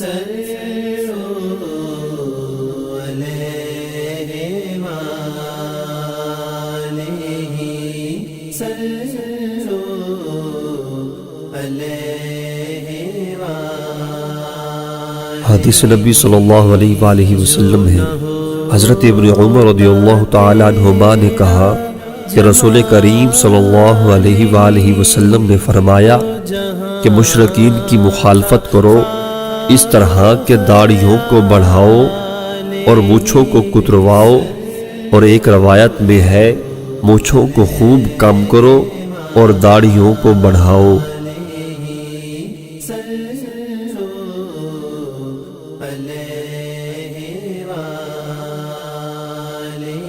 حدیث نبی صلی اللہ علیہ وآلہ وسلم ہے، حضرت ابن عمر رضی اللہ تعالیٰ عنہما نے کہا کہ رسول کریم صلی اللہ علیہ وآلہ وسلم نے فرمایا کہ مشرکین کی مخالفت کرو اس طرح کہ داڑھیوں کو بڑھاؤ اور مونچھوں کو کترواؤ، اور ایک روایت میں ہے مونچھوں کو خوب کم کرو اور داڑھیوں کو بڑھاؤ۔ صلوا علیہ وآلہ